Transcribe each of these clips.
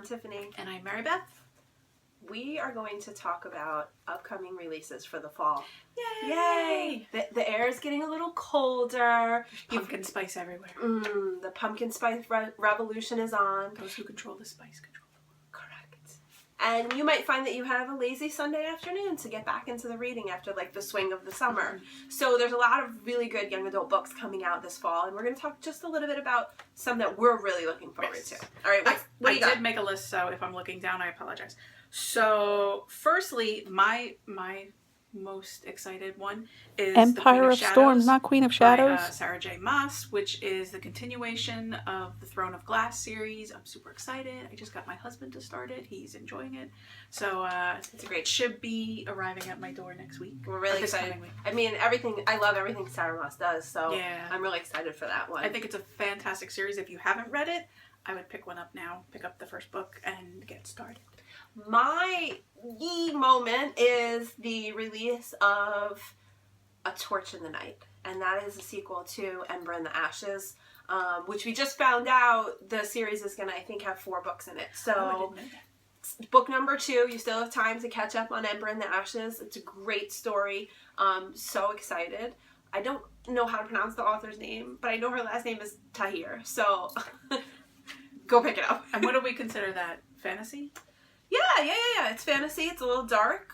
Tiffany. And I'm Mary Beth. We are going to talk about upcoming releases for the fall. Yay! The air is getting a little colder. Pumpkin spice everywhere. The pumpkin spice revolution is on. Those who control the spice control the world. Correct. And you might find that you have a lazy Sunday afternoon to get back into the reading after like the swing of the summer. So there's a lot of really good young adult books coming out this fall, and we're going to talk just a little bit about some that we're really looking forward to. All right, what do you got? I did make a list, so if I'm looking down, I apologize. So, firstly, my most excited one is Empire of Storms, not Queen of Shadows. By, Sarah J. Maas, which is the continuation of the Throne of Glass series. I'm super excited. I just got my husband to start it. He's enjoying it. So, it's great. It should be arriving at my door next week. We're really excited. I mean, I love everything Sarah Maas does, so yeah. I'm really excited for that one. I think it's a fantastic series. If you haven't read it, I would pick one up now, pick up the first book, and get started. My yee moment is the release of A Torch in the Night, and that is a sequel to Ember in the Ashes, which we just found out the series is going to, I think, have 4 books in it. So, book number 2, you still have time to catch up on Ember in the Ashes. It's a great story. So excited. I don't know how to pronounce the author's name, but I know her last name is Tahir, so go pick it up. And what do we consider that? Fantasy? Yeah. It's fantasy. It's a little dark.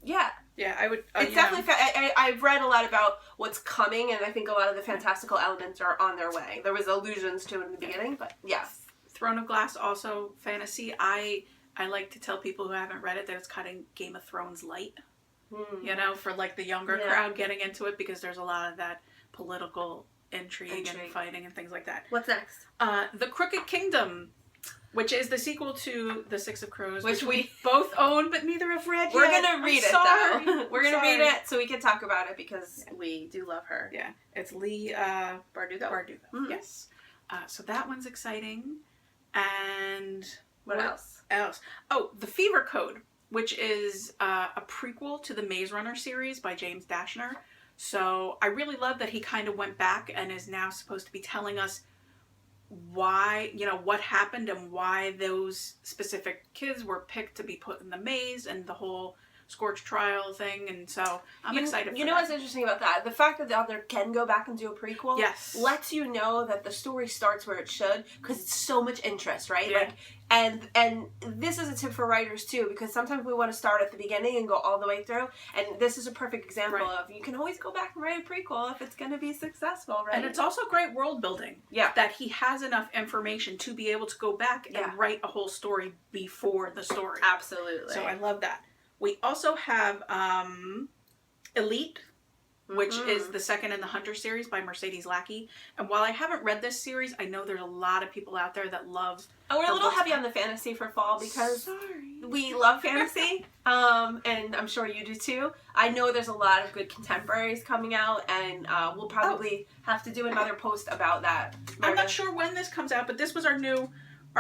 Yeah, I would. It's definitely. I've read a lot about what's coming, and I think a lot of the fantastical elements are on their way. There was allusions to it in the beginning, but yeah. Throne of Glass also fantasy. I like to tell people who haven't read it that it's kind of Game of Thrones light. You know, for like the younger crowd getting into it, because there's a lot of that political intrigue and fighting and things like that. What's next? The Crooked Kingdom, which is the sequel to The Six of Crows, which we both own but neither have read yet. We're going to read it, though. We're going to read it so we can talk about it because we do love her. Yeah. It's Leigh Bardugo. Yes. So that one's exciting. And what else? Oh, The Fever Code, which is a prequel to the Maze Runner series by James Dashner. So I really love that he kind of went back and is now supposed to be telling us why, what happened and why those specific kids were picked to be put in the maze and the whole Scorch trial thing. And so I'm excited for that. You know what's interesting about that? The fact that the author can go back and do a prequel lets you know that the story starts where it should, because it's so much interest, right? Yeah. Like, and this is a tip for writers too, because sometimes we want to start at the beginning and go all the way through, and this is a perfect example of you can always go back and write a prequel if it's going to be successful, right? And it's also great world building. Yeah. That he has enough information to be able to go back and write a whole story before the story. Absolutely. So I love that. We also have Elite, which is the second in the Hunter series by Mercedes Lackey. And while I haven't read this series, I know there's a lot of people out there that love. Oh, we're a little heavy on the fantasy for fall because we love fantasy, and I'm sure you do too. I know there's a lot of good contemporaries coming out, and we'll probably have to do another post about that. I'm not sure when this comes out, but this was our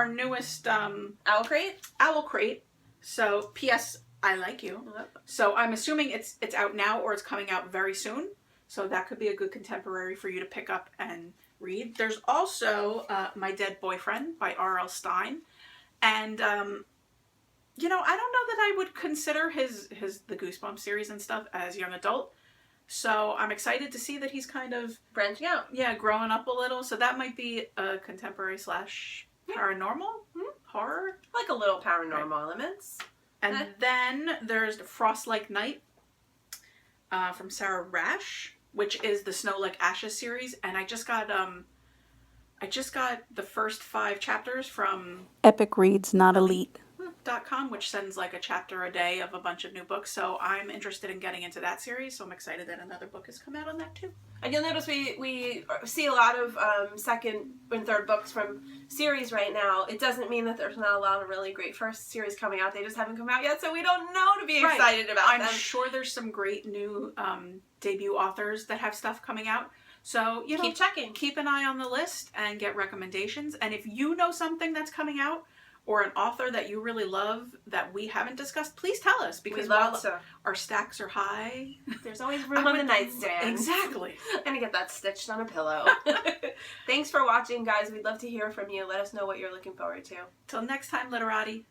newest Owl Crate. Owl Crate. So, P.S. I like you. So I'm assuming it's out now or it's coming out very soon. So that could be a good contemporary for you to pick up and read. There's also My Dead Boyfriend by R.L. Stine. And, I don't know that I would consider the Goosebumps series and stuff as young adult. So I'm excited to see that he's kind of branching out. Yeah, growing up a little. So that might be a contemporary / paranormal horror. Like a little paranormal elements. And then there's Frost-like Night from Sarah Rash, which is the Snow Like Ashes series. And I just got the first 5 chapters from Epic Reads, not Elite. .com, which sends like a chapter a day of a bunch of new books. So I'm interested in getting into that series. So I'm excited that another book has come out on that too. And you'll notice we see a lot of second and third books from series right now. It doesn't mean that there's not a lot of really great first series coming out. They just haven't come out yet, so we don't know to be excited about them. I'm sure there's some great new debut authors that have stuff coming out. So, keep checking. Keep an eye on the list and get recommendations. And if you know something that's coming out, or an author that you really love that we haven't discussed, please tell us, because We'd love while to. our stacks are high, There's always room on the nightstand. Exactly. I'm gonna get that stitched on a pillow. Thanks for watching, guys. We'd love to hear from you. Let us know what you're looking forward to. Till next time, literati.